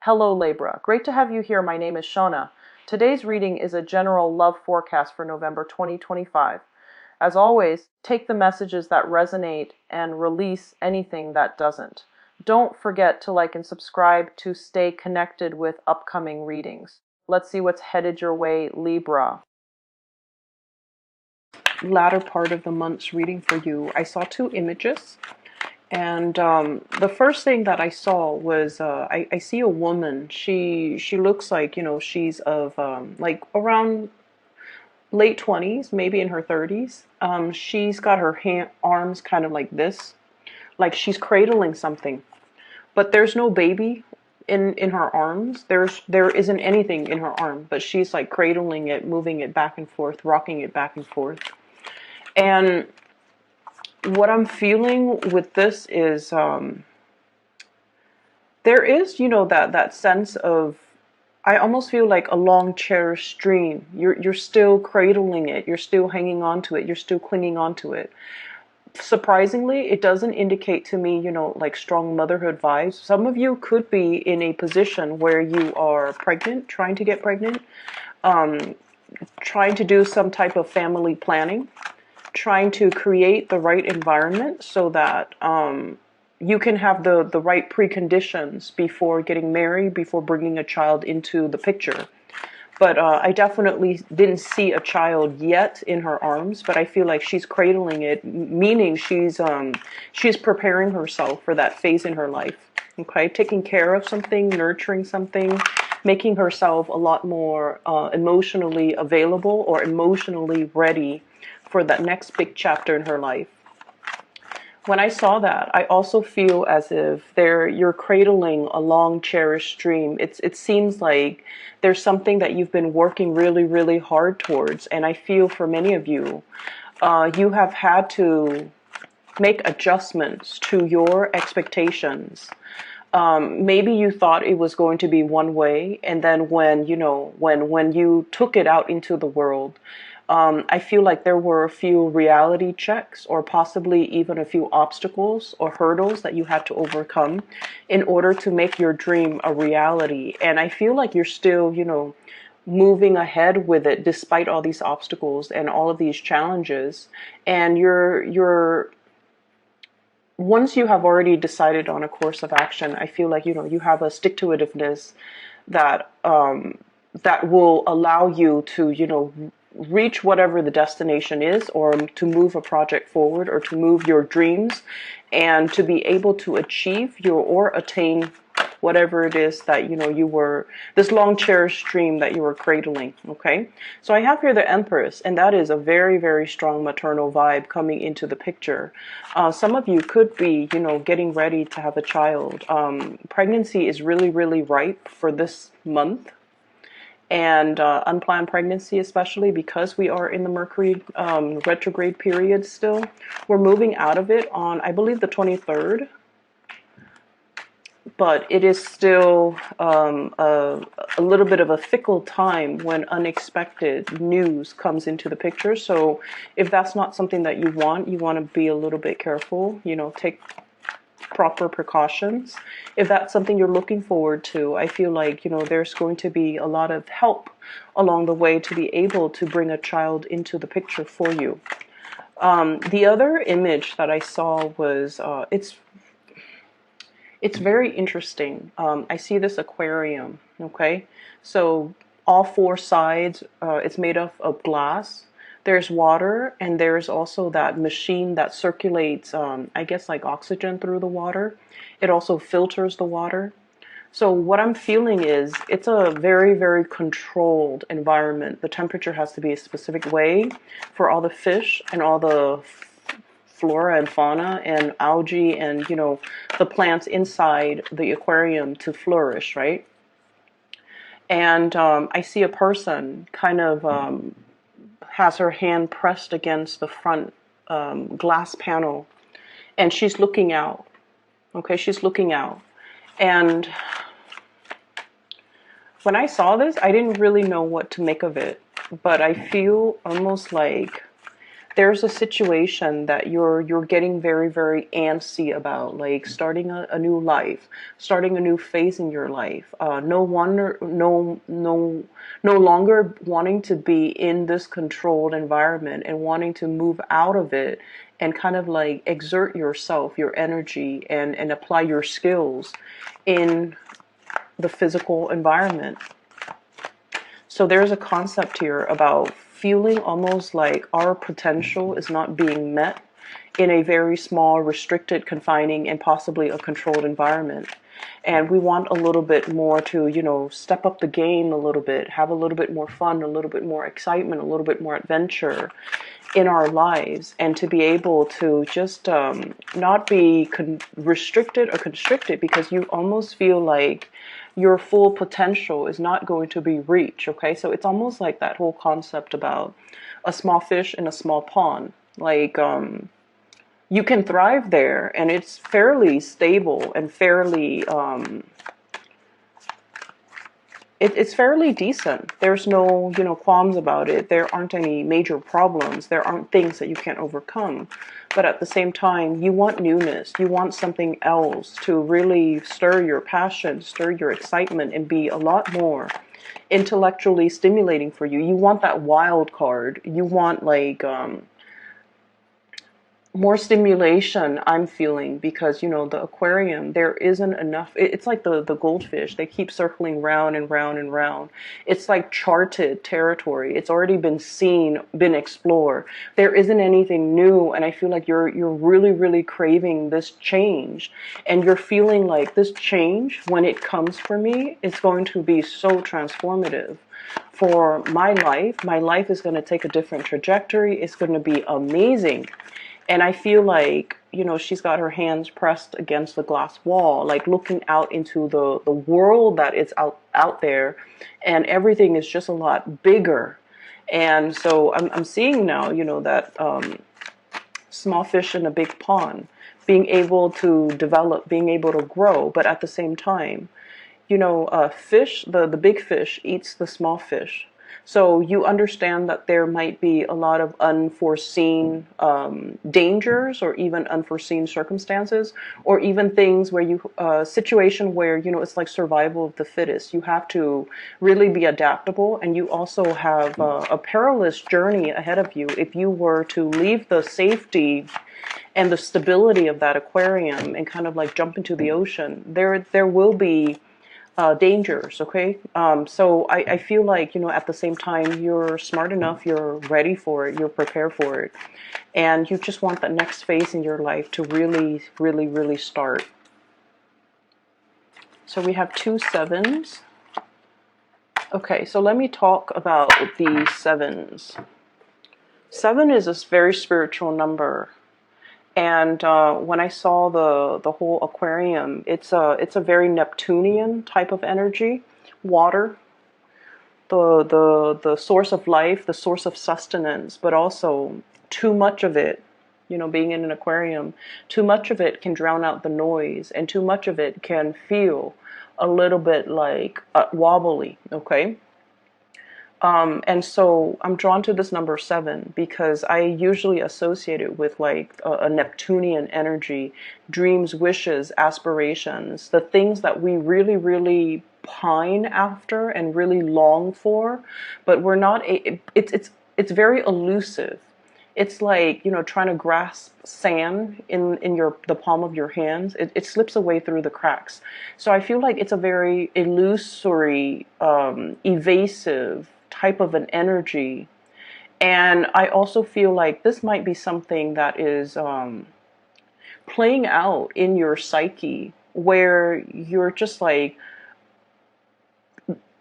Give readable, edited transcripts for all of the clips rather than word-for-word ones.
Hello Libra, great to have you here. My name is Shona. Today's reading is a general love forecast for November 2025. As always, take the messages that resonate and release anything that doesn't. Don't forget to like and subscribe to stay connected with upcoming readings. Let's see what's headed your way, Libra. Latter part of the month's reading for you. I saw two images. And the first thing that I saw was I see a woman. She looks like, she's of like around late 20s, maybe in her 30s. She's got her arms kind of like this, like she's cradling something. But there's no baby in her arms. There isn't anything in her arm, but she's like cradling it, moving it back and forth, rocking it back and forth. And what I'm feeling with this is there is, that sense of, I almost feel like a long cherished dream. You're still cradling it. You're still hanging on to it. You're still clinging on to it. Surprisingly, it doesn't indicate to me, like strong motherhood vibes. Some of you could be in a position where you are pregnant, trying to get pregnant, trying to do some type of family planning, trying to create the right environment so that you can have the right preconditions before getting married, before bringing a child into the picture. But I definitely didn't see a child yet in her arms, but I feel like she's cradling it, meaning she's preparing herself for that phase in her life. Okay, taking care of something, nurturing something, making herself a lot more emotionally available or emotionally ready for that next big chapter in her life. When I saw that, I also feel as if you're cradling a long cherished dream. It seems like there's something that you've been working really, really hard towards. And I feel for many of you, you have had to make adjustments to your expectations. Maybe you thought it was going to be one way, and then when you took it out into the world, I feel like there were a few reality checks, or possibly even a few obstacles or hurdles that you had to overcome in order to make your dream a reality. And I feel like you're still, moving ahead with it despite all these obstacles and all of these challenges. And you're once you have already decided on a course of action, I feel like, you have a stick-to-itiveness that that will allow you to, reach whatever the destination is, or to move a project forward, or to move your dreams, and to be able to achieve or attain whatever it is that you were, this long cherished dream that you were cradling. Okay, so I have here the Empress, and that is a very, very strong maternal vibe coming into the picture. Some of you could be getting ready to have a child. Pregnancy is really, really ripe for this month, and unplanned pregnancy, especially because we are in the Mercury retrograde period still. We're moving out of it on, I believe, the 23rd. But it is still a little bit of a fickle time when unexpected news comes into the picture. So if that's not something that you want to be a little bit careful, take proper precautions. If that's something you're looking forward to, I feel like, there's going to be a lot of help along the way to be able to bring a child into the picture for you. The other image that I saw was, it's very interesting. I see this aquarium, okay? So all four sides, it's made of glass. There's water, and there's also that machine that circulates, I guess, like oxygen through the water. It also filters the water. So what I'm feeling is it's a very, very controlled environment. The temperature has to be a specific way for all the fish and all the flora and fauna and algae and, the plants inside the aquarium to flourish, right? And I see a person kind of has her hand pressed against the front glass panel, and she's looking out. Okay, she's looking out. And when I saw this, I didn't really know what to make of it, but I feel almost like there's a situation that you're getting very, very antsy about, like starting a new life, starting a new phase in your life. No longer wanting to be in this controlled environment and wanting to move out of it and kind of like exert yourself, your energy, and apply your skills in the physical environment. So there's a concept here about feeling almost like our potential is not being met in a very small, restricted, confining, and possibly a controlled environment. And we want a little bit more to, step up the game a little bit, have a little bit more fun, a little bit more excitement, a little bit more adventure in our lives, and to be able to just not be restricted or constricted, because you almost feel like your full potential is not going to be reached. Okay, so it's almost like that whole concept about a small fish in a small pond. Like you can thrive there, and it's fairly stable and fairly it's fairly decent. There's no, qualms about it. There aren't any major problems. There aren't things that you can't overcome. But at the same time, you want newness. You want something else to really stir your passion, stir your excitement, and be a lot more intellectually stimulating for you. You want that wild card. You want like more stimulation, I'm feeling, because the aquarium, there isn't enough. It's like the goldfish, they keep circling round and round and round. It's like charted territory. It's already been seen, been explored. There isn't anything new, and I feel like you're really, really craving this change, and you're feeling like this change, when it comes for me, it's going to be so transformative for my life. My life is going to take a different trajectory. It's going to be amazing. And I feel like, she's got her hands pressed against the glass wall, like looking out into the world that is out there, and everything is just a lot bigger. And so I'm seeing now, that small fish in a big pond, being able to develop, being able to grow, but at the same time, fish, the big fish eats the small fish. So you understand that there might be a lot of unforeseen dangers, or even unforeseen circumstances, or even things where situation where, it's like survival of the fittest. You have to really be adaptable, and you also have a perilous journey ahead of you if you were to leave the safety and the stability of that aquarium and kind of like jump into the ocean. There will be dangers, okay? So I feel like, at the same time, you're smart enough, you're ready for it, you're prepared for it, and you just want that next phase in your life to really, really, really start. So we have 2 sevens. Okay, so let me talk about the sevens. 7 is a very spiritual number. And when I saw the whole aquarium, it's a very Neptunian type of energy, water, the source of life, the source of sustenance, but also too much of it, being in an aquarium, too much of it can drown out the noise, and too much of it can feel a little bit like wobbly, okay? And so I'm drawn to this number 7 because I usually associate it with like a Neptunian energy, dreams, wishes, aspirations, the things that we really, really pine after and really long for, but we're not. It's very elusive. It's like, trying to grasp sand in the palm of your hands. It slips away through the cracks. So I feel like it's a very illusory, evasive type of an energy. And I also feel like this might be something that is playing out in your psyche, where you're just like,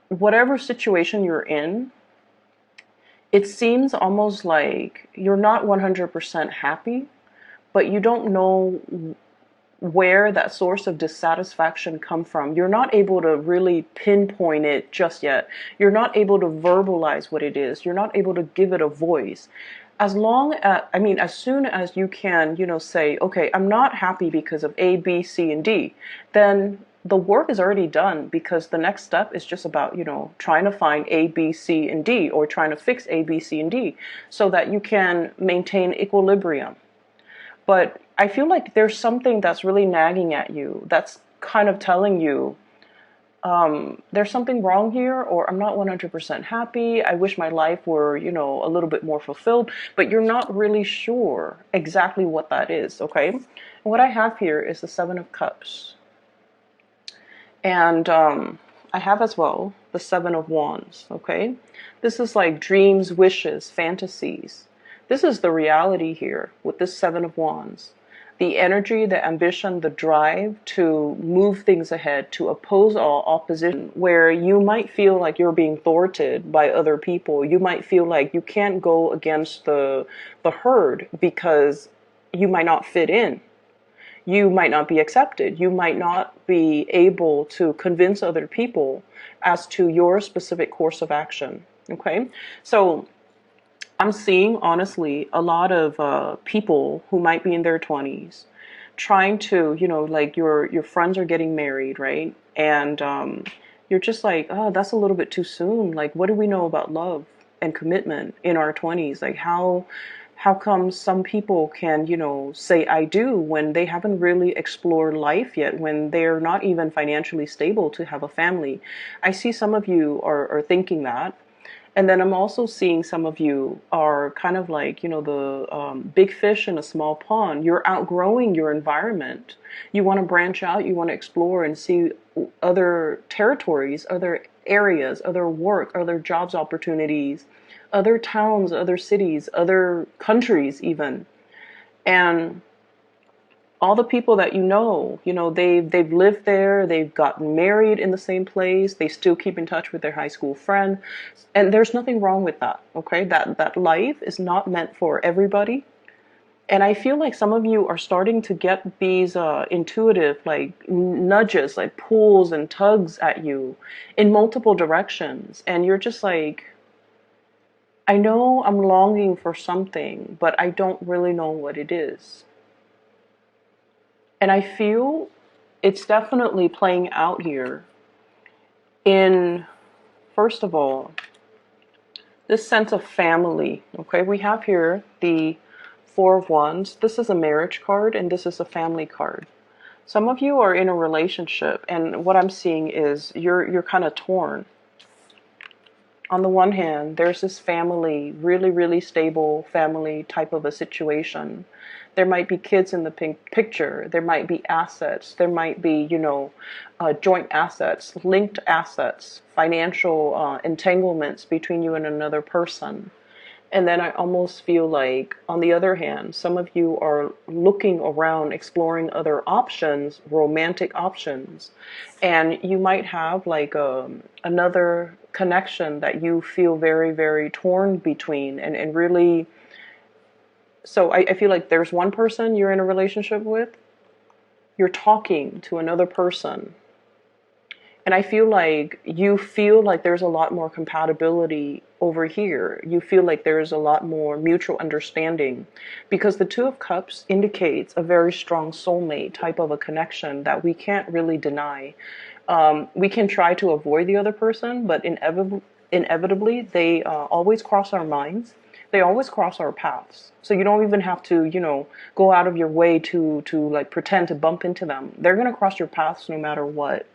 whatever situation you're in, it seems almost like you're not 100% happy, but you don't know where that source of dissatisfaction come from. You're not able to really pinpoint it just yet. You're not able to verbalize what it is. You're not able to give it a voice. As soon as you can, say, okay, I'm not happy because of A, B, C, and D, then the work is already done, because the next step is just about, trying to find A, B, C, and D, or trying to fix A, B, C, and D so that you can maintain equilibrium. But I feel like there's something that's really nagging at you, that's kind of telling you, there's something wrong here, or I'm not 100% happy. I wish my life were, a little bit more fulfilled, but you're not really sure exactly what that is, okay? And what I have here is the Seven of Cups. And I have as well the Seven of Wands, okay? This is like dreams, wishes, fantasies. This is the reality here with this Seven of Wands. The energy, the ambition, the drive to move things ahead, to oppose all opposition, where you might feel like you're being thwarted by other people. You might feel like you can't go against the herd because you might not fit in. You might not be accepted. You might not be able to convince other people as to your specific course of action. Okay? So I'm seeing, honestly, a lot of people who might be in their 20s trying to, like your friends are getting married, right? And you're just like, oh, that's a little bit too soon. Like, what do we know about love and commitment in our 20s? Like, how come some people can, say I do when they haven't really explored life yet, when they're not even financially stable to have a family? I see some of you are thinking that. And then I'm also seeing some of you are kind of like, the big fish in a small pond. You're outgrowing your environment. You want to branch out. You want to explore and see other territories, other areas, other work, other jobs opportunities, other towns, other cities, other countries even. And all the people that they've lived there, they've gotten married in the same place, they still keep in touch with their high school friend, and there's nothing wrong with that, okay? That life is not meant for everybody. And I feel like some of you are starting to get these intuitive, like, nudges, like pulls and tugs at you in multiple directions, and you're just like, I know I'm longing for something, but I don't really know what it is. And I feel it's definitely playing out here in, first of all, this sense of family. Okay, we have here the Four of Wands. This is a marriage card, and this is a family card. Some of you are in a relationship, and what I'm seeing is you're kind of torn. On the one hand, there's this family, really, really stable family type of a situation. There might be kids in the picture. There might be assets. There might be, joint assets, linked assets, financial entanglements between you and another person. And then I almost feel like, on the other hand, some of you are looking around, exploring other options, romantic options. And you might have like another connection that you feel very, very torn between. And really, so I feel like there's one person you're in a relationship with. You're talking to another person. And I feel like you feel like there's a lot more compatibility over here. You feel like there's a lot more mutual understanding, because the Two of Cups indicates a very strong soulmate type of a connection that we can't really deny. We can try to avoid the other person, but inevitably they always cross our minds. They always cross our paths. So you don't even have to, go out of your way to like pretend to bump into them. They're going to cross your paths no matter what.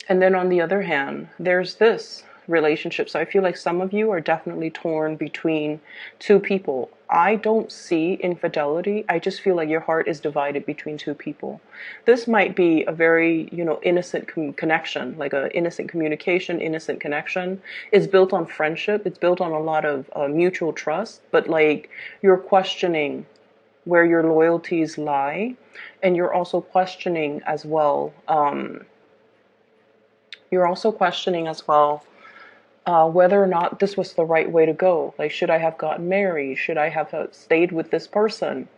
And then on the other hand, there's this relationship. So I feel like some of you are definitely torn between two people. I don't see infidelity. I just feel like your heart is divided between two people. This might be a very, innocent connection, like an innocent communication, innocent connection. It's built on friendship. It's built on a lot of mutual trust. But like, you're questioning where your loyalties lie. And you're also questioning as well, whether or not this was the right way to go. Like, should I have gotten married? Should I have stayed with this person?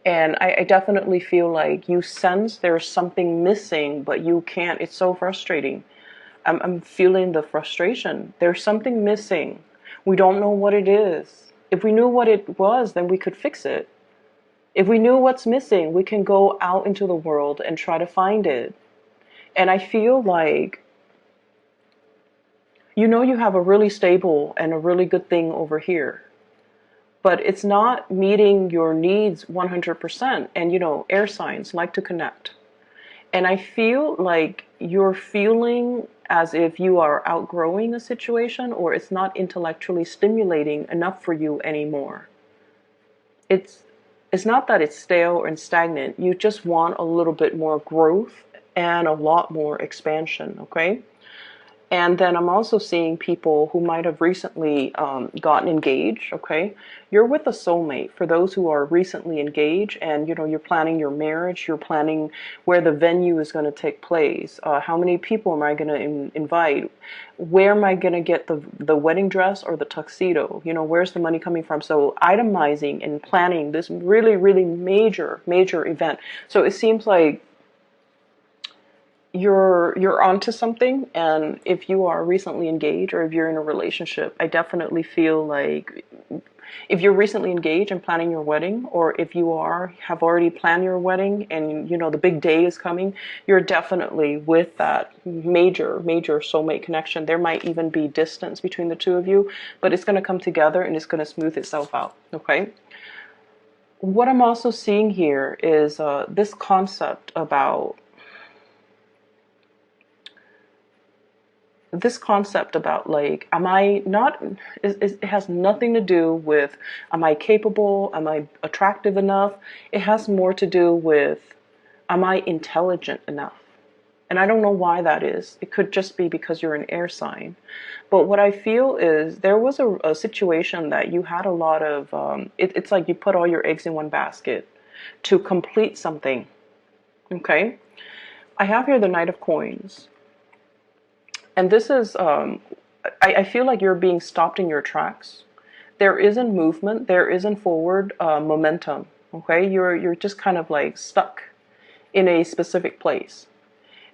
And I definitely feel like you sense there's something missing, but you can't. It's so frustrating. I'm feeling the frustration. There's something missing. We don't know what it is. If we knew what it was, then we could fix it. If we knew what's missing, we can go out into the world and try to find it. And I feel like, you know, you have a really stable and a really good thing over here, but it's not meeting your needs 100%. And, you know, air signs like to connect. And I feel like you're feeling as if you are outgrowing a situation, or it's not intellectually stimulating enough for you anymore. It's it's not that it's stale and stagnant. You just want a little bit more growth and a lot more expansion, okay? And then I'm also seeing people who might have recently gotten engaged, okay? You're with a soulmate. For those who are recently engaged and, you know, you're planning your marriage, you're planning where the venue is going to take place. How many people am I going to invite? Where am I going to get the wedding dress or the tuxedo? You know, where's the money coming from? So itemizing and planning this really, really major, major event. So it seems like you're onto something. And if you are recently engaged or if you're in a relationship, I definitely feel like if you're recently engaged and planning your wedding, or if you have already planned your wedding and you know the big day is coming, you're definitely with that major major soulmate connection. There might even be distance between the two of you, but it's going to come together and it's going to smooth itself out, okay? What I'm also seeing here is this concept about like, am I not, it has nothing to do with, am I capable, am I attractive enough? It has more to do with, am I intelligent enough? And I don't know why that is. It could just be because you're an air sign. But what I feel is there was a situation that you had a lot of, it's like you put all your eggs in one basket to complete something, okay? I have here the Knight of Coins. And this is, I feel like you're being stopped in your tracks. There isn't movement. There isn't forward momentum. Okay, you're just kind of like stuck in a specific place,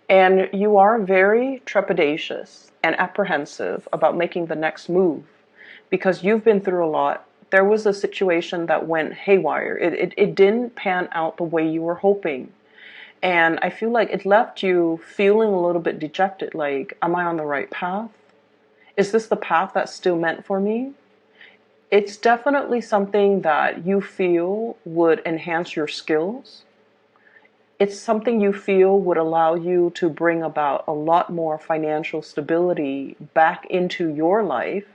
and you are very trepidatious and apprehensive about making the next move because you've been through a lot. There was a situation that went haywire. It didn't pan out the way you were hoping. And I feel like it left you feeling a little bit dejected, like, am I on the right path? Is this the path that's still meant for me? It's definitely something that you feel would enhance your skills. It's something you feel would allow you to bring about a lot more financial stability back into your life.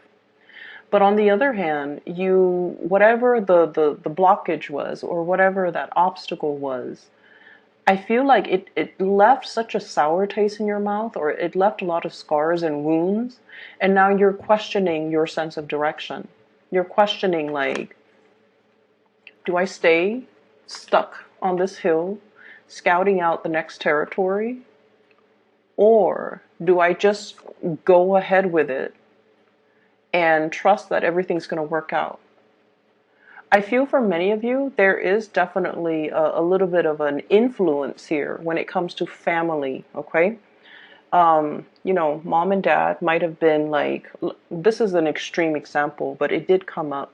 But on the other hand, whatever the blockage was, or whatever that obstacle was, I feel like it left such a sour taste in your mouth, or it left a lot of scars and wounds, and now you're questioning your sense of direction. You're questioning, like, do I stay stuck on this hill, scouting out the next territory? Or do I just go ahead with it and trust that everything's going to work out? I feel for many of you, there is definitely a little bit of an influence here when it comes to family, okay? You know, mom and dad might have been like, this is an extreme example, but it did come up.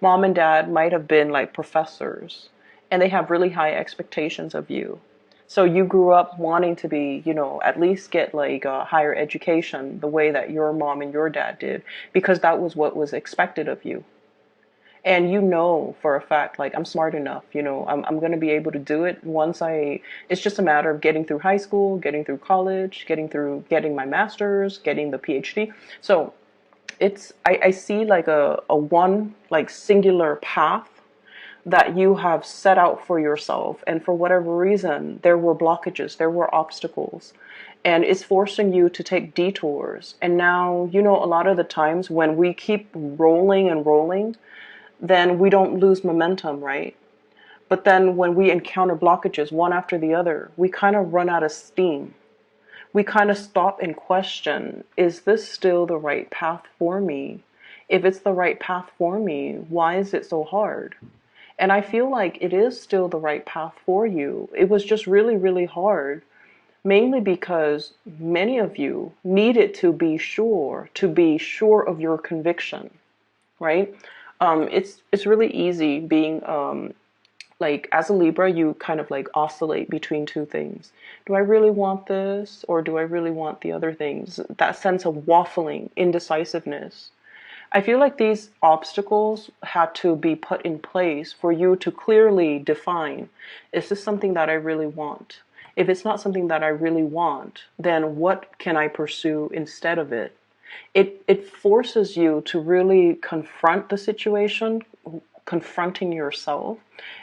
Mom and dad might have been like professors, and they have really high expectations of you. So you grew up wanting to be, you know, at least get like a higher education the way that your mom and your dad did, because that was what was expected of you. And you know for a fact, like, I'm smart enough, you know, I'm going to be able to do it it's just a matter of getting through high school, getting through college, getting my master's, getting the PhD. So I see like a one, like, singular path that you have set out for yourself. And for whatever reason, there were blockages, there were obstacles. And it's forcing you to take detours. And now, you know, a lot of the times when we keep rolling and rolling, then we don't lose momentum, right? But then when we encounter blockages one after the other, we kind of run out of steam. We kind of stop and question, is this still the right path for me? If it's the right path for me, why is it so hard? And I feel like it is still the right path for you. It was just really, really hard, mainly because many of you needed to be sure of your conviction, right? It's really easy being Like as a Libra, you kind of like oscillate between two things. Do I really want this or do I really want the other things? That sense of waffling, indecisiveness. I feel like these obstacles had to be put in place for you to clearly define, is this something that I really want? If it's not something that I really want, then what can I pursue instead of it? It forces you to really confront the situation, confronting yourself,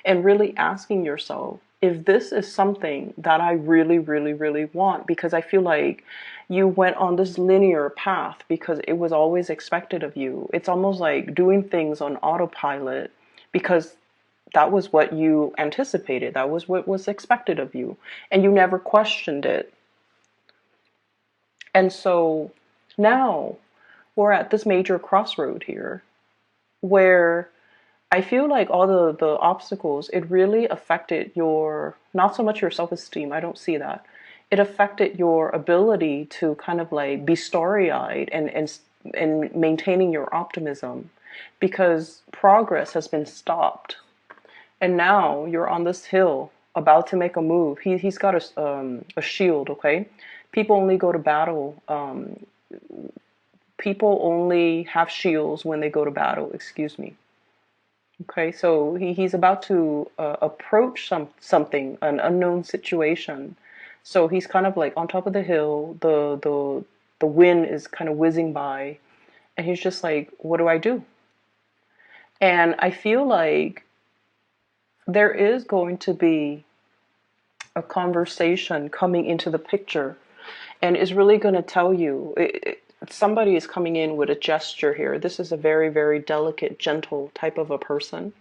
and really asking yourself if this is something that I really, really, really want. Because I feel like you went on this linear path because it was always expected of you. It's almost like doing things on autopilot because that was what you anticipated, that was what was expected of you, and you never questioned it. And so now we're at this major crossroad here where I feel like all the obstacles, it really affected your, not so much your self-esteem, I don't see that. It affected your ability to kind of like be starry-eyed and maintaining your optimism because progress has been stopped. And now you're on this hill about to make a move. He's got a shield, okay? People only go to battle. People only have shields when they go to battle, excuse me. Okay, so he's about to approach something, an unknown situation. So he's kind of like on top of the hill. The wind is kind of whizzing by, and he's just like, "What do I do?" And I feel like there is going to be a conversation coming into the picture, and is really going to tell you. Somebody is coming in with a gesture here. This is a very, very delicate, gentle type of a person.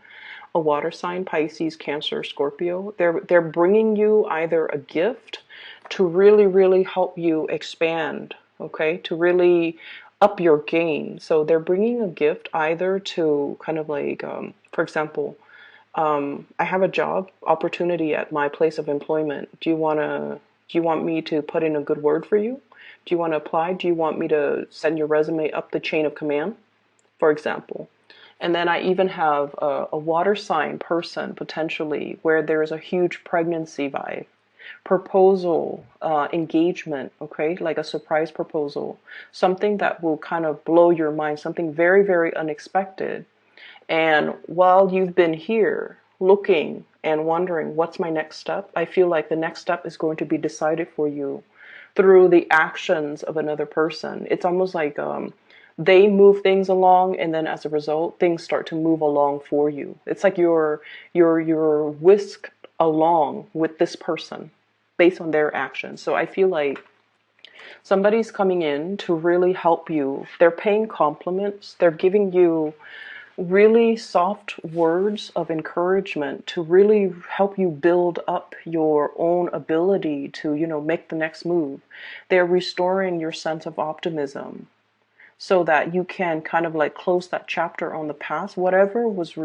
A water sign, Pisces, Cancer, Scorpio. They're bringing you either a gift to really, really help you expand, okay? To really up your game. So they're bringing a gift either to kind of like, for example, I have a job opportunity at my place of employment. Do you want me to put in a good word for you? Do you want to apply? Do you want me to send your resume up the chain of command, for example? And then I even have a water sign person potentially where there's a huge pregnancy vibe, proposal, engagement, okay, like a surprise proposal, something that will kind of blow your mind, something very, very unexpected. And while you've been here looking and wondering what's my next step, I feel like the next step is going to be decided for you through the actions of another person. It's almost like they move things along, and then as a result, things start to move along for you. It's like you're whisked along with this person based on their actions. So I feel like somebody's coming in to really help you. They're paying compliments. They're giving you really soft words of encouragement to really help you build up your own ability to, make the next move. They're restoring your sense of optimism so that you can kind of like close that chapter on the past, whatever was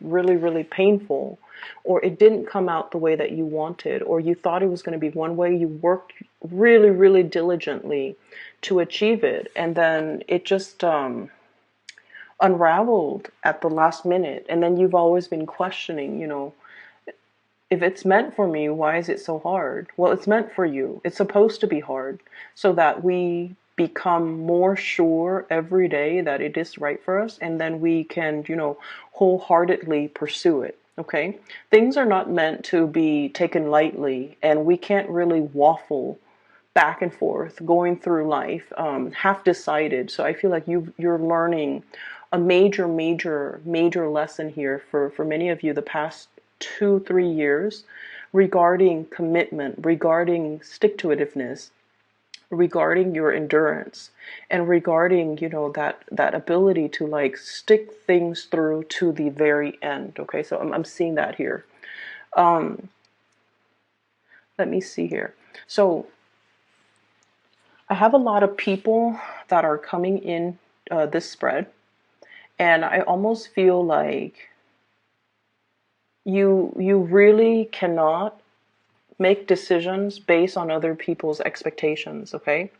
really, really painful, or it didn't come out the way that you wanted, or you thought it was going to be one way. You worked really, really diligently to achieve it, and then it just unraveled at the last minute. And then you've always been questioning, if it's meant for me, why is it so hard? Well, it's meant for you. It's supposed to be hard so that we become more sure every day that it is right for us, and then we can, wholeheartedly pursue it. Okay? Things are not meant to be taken lightly, and we can't really waffle back and forth going through life half decided. So I feel like you're learning a major, major, major lesson here for many of you the past 2-3 years regarding commitment, regarding stick-to-itiveness, regarding your endurance, and regarding, that ability to like stick things through to the very end. Okay, so I'm seeing that here. Let me see here. So I have a lot of people that are coming in this spread, and I almost feel like you really cannot make decisions based on other people's expectations, okay?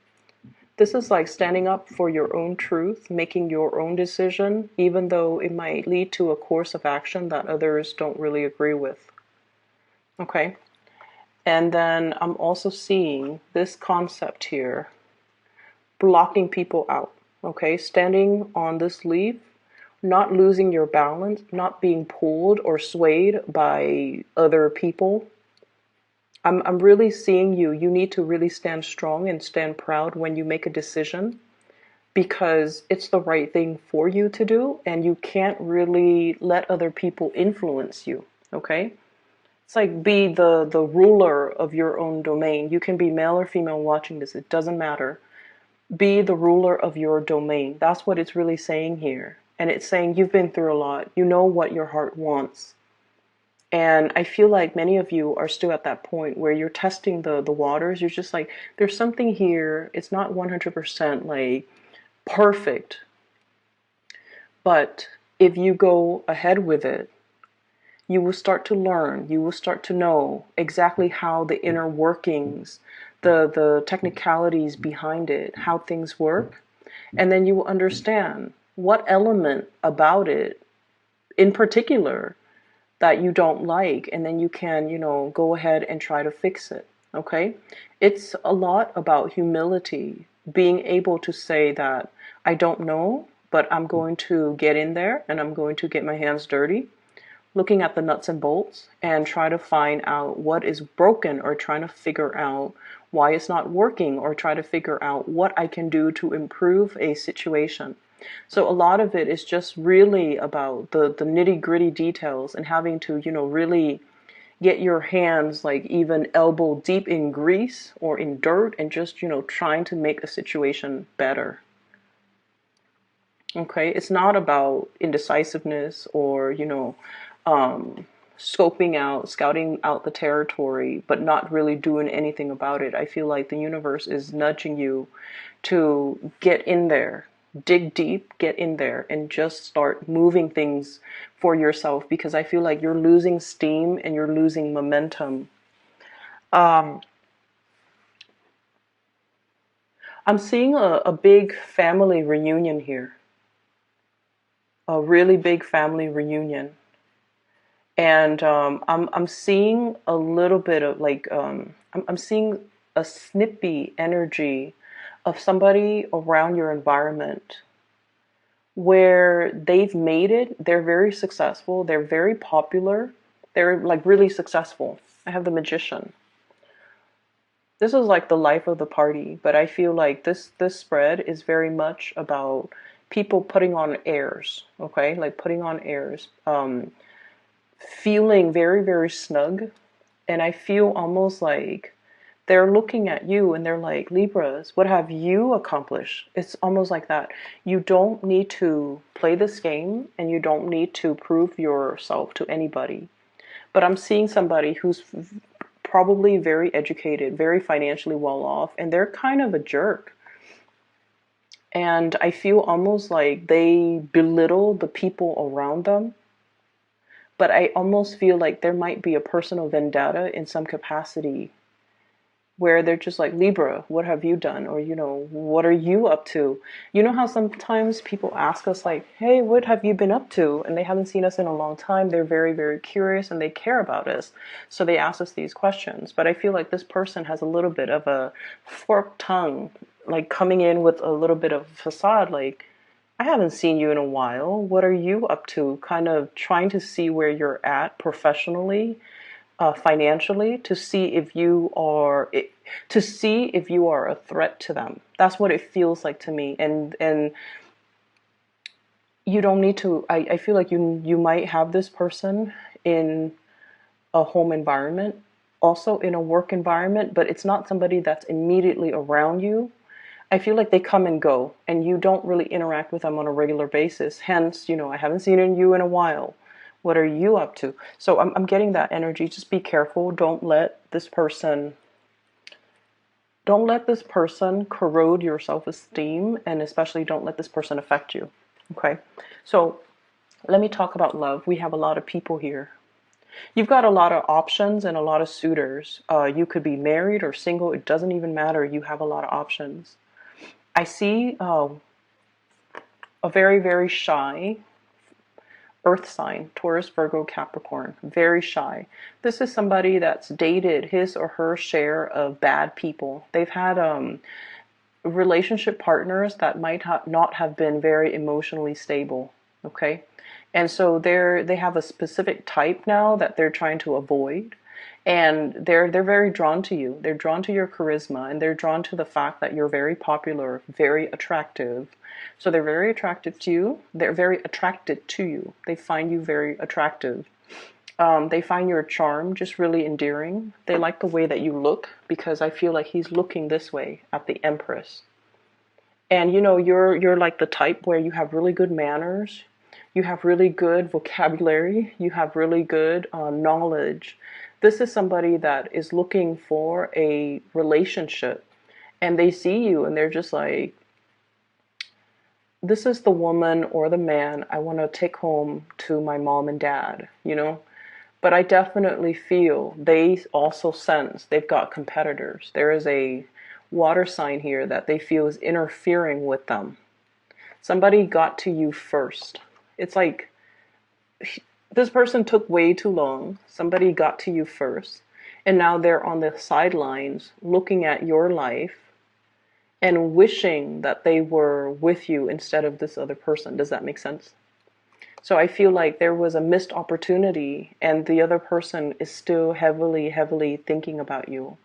This is like standing up for your own truth, making your own decision, even though it might lead to a course of action that others don't really agree with. Okay? And then I'm also seeing this concept here, blocking people out. Okay? Standing on this leaf, not losing your balance, not being pulled or swayed by other people. I'm really seeing you. You need to really stand strong and stand proud when you make a decision, because it's the right thing for you to do, and you can't really let other people influence you. Okay? It's like, be the ruler of your own domain. You can be male or female watching this, it doesn't matter. Be the ruler of your domain. That's what it's really saying here. And it's saying you've been through a lot. You know what your heart wants. And I feel like many of you are still at that point where you're testing the waters. You're just like, there's something here. It's not 100% like perfect. But if you go ahead with it, you will start to learn. You will start to know exactly how the inner workings, the technicalities behind it, how things work. And then you will understand what element about it in particular that you don't like, and then you can, go ahead and try to fix it. Okay? It's a lot about humility, being able to say that I don't know, but I'm going to get in there and I'm going to get my hands dirty, looking at the nuts and bolts and try to find out what is broken, or trying to figure out why it's not working, or try to figure out what I can do to improve a situation. So a lot of it is just really about the nitty gritty details, and having to, really get your hands like even elbow deep in grease or in dirt, and just, trying to make a situation better. Okay? It's not about indecisiveness or, scouting out the territory, but not really doing anything about it. I feel like the universe is nudging you to get in there, dig deep, get in there, and just start moving things for yourself, because I feel like you're losing steam and you're losing momentum. Um, I'm seeing a big family reunion here, a really big family reunion. And I'm seeing a little bit of like I'm seeing a snippy energy of somebody around your environment where they've made it. They're very successful. They're very popular. They're like really successful. I have the Magician. This is like the life of the party, but I feel like this spread is very much about people putting on airs. Okay, like putting on airs. Feeling very, very snug. And I feel almost like they're looking at you and they're like, Libras, what have you accomplished? It's almost like that. You don't need to play this game, and you don't need to prove yourself to anybody. But I'm seeing somebody who's probably very educated, very financially well off, and they're kind of a jerk. And I feel almost like they belittle the people around them. But I almost feel like there might be a personal vendetta in some capacity, where they're just like, Libra, what have you done? Or, what are you up to? You know how sometimes people ask us like, hey, what have you been up to? And they haven't seen us in a long time. They're very, very curious and they care about us. So they ask us these questions. But I feel like this person has a little bit of a forked tongue, like coming in with a little bit of facade, like, I haven't seen you in a while. What are you up to? Kind of trying to see where you're at professionally, financially, to see if you are a threat to them. That's what it feels like to me. And you don't need to. I feel like you might have this person in a home environment, also in a work environment, but it's not somebody that's immediately around you. I feel like they come and go, and you don't really interact with them on a regular basis. Hence, I haven't seen you in a while. What are you up to? So I'm getting that energy. Just be careful. Don't let this person corrode your self-esteem, and especially don't let this person affect you. Okay? So let me talk about love. We have a lot of people here. You've got a lot of options and a lot of suitors. You could be married or single. It doesn't even matter. You have a lot of options. I see a very, very shy earth sign, Taurus, Virgo, Capricorn, very shy. This is somebody that's dated his or her share of bad people. They've had relationship partners that might not have been very emotionally stable, okay? And so they have a specific type now that they're trying to avoid. And they're very drawn to you. They're drawn to your charisma, and they're drawn to the fact that you're very popular, very attractive. So they're very attracted to you. They're very attracted to you. They find you very attractive. They find your charm just really endearing. They like the way that you look, because I feel like he's looking this way at the Empress. And you know, you're like the type where you have really good manners, you have really good vocabulary, you have really good knowledge. This is somebody that is looking for a relationship, and they see you and they're just like, this is the woman or the man I want to take home to my mom and dad, you know? But I definitely feel they also sense they've got competitors. There is a water sign here that they feel is interfering with them. Somebody got to you first. It's like this person took way too long. Somebody got to you first. And now they're on the sidelines looking at your life and wishing that they were with you instead of this other person. Does that make sense? So I feel like there was a missed opportunity, and the other person is still heavily, heavily thinking about you.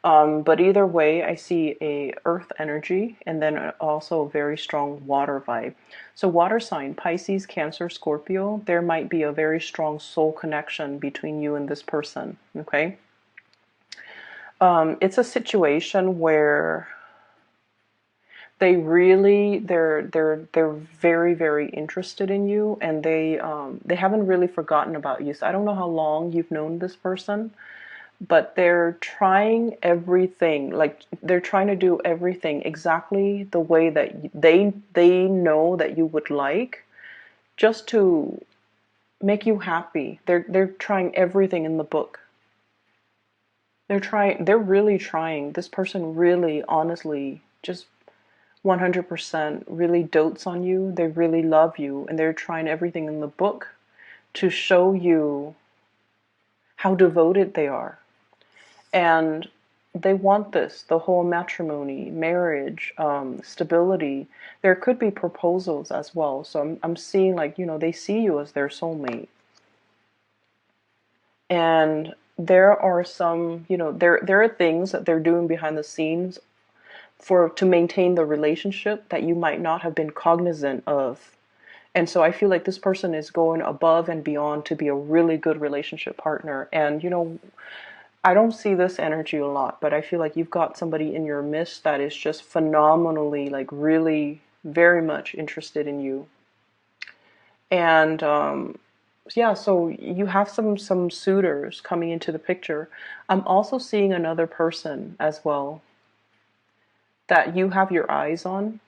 But either way, I see a earth energy and then also a very strong water vibe. So water sign, Pisces, Cancer, Scorpio, there might be a very strong soul connection between you and this person, okay? It's a situation where they're very, very interested in you, and they haven't really forgotten about you. So I don't know how long you've known this person, but they're trying everything, like they're trying to do everything exactly the way that they know that you would like, just to make you happy. They're trying everything in the book. They're really trying. This person really honestly just 100% really dotes on you. They really love you, and they're trying everything in the book to show you how devoted they are. And they want this, the whole matrimony, marriage, stability. There could be proposals as well. So I'm seeing, like, you know, they see you as their soulmate. And there are some, you know, there are things that they're doing behind the scenes to maintain the relationship that you might not have been cognizant of. And so I feel like this person is going above and beyond to be a really good relationship partner. And, you know, I don't see this energy a lot, but I feel like you've got somebody in your midst that is just phenomenally, like, really very much interested in you. And yeah, so you have some suitors coming into the picture. I'm also seeing another person as well that you have your eyes on.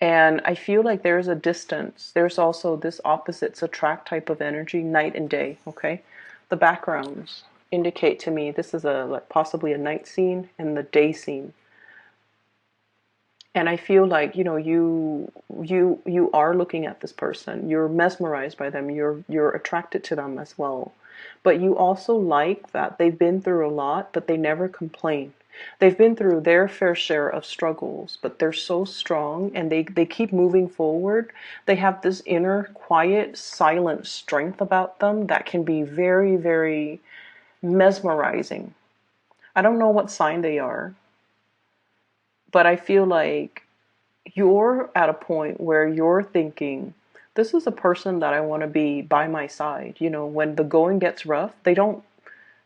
And I feel like there's a distance. There's also this opposites attract type of energy, night and day, okay? The backgrounds indicate to me this is like possibly a night scene and the day scene. And I feel like, you know, you are looking at this person. You're mesmerized by them. You're attracted to them as well. But you also like that they've been through a lot, but they never complain. They've been through their fair share of struggles, but they're so strong, and they keep moving forward. They have this inner, quiet, silent strength about them that can be very, very mesmerizing. I don't know what sign they are, but I feel like you're at a point where you're thinking, this is a person that I want to be by my side. You know, when the going gets rough, they don't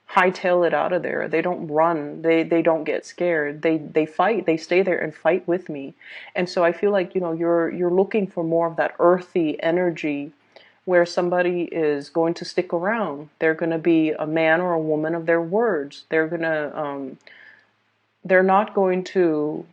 hightail it out of there. They don't run. They don't get scared. They fight. They stay there and fight with me. And so I feel like, you know, you're looking for more of that earthy energy where somebody is going to stick around. They're going to be a man or a woman of their words. They're not going to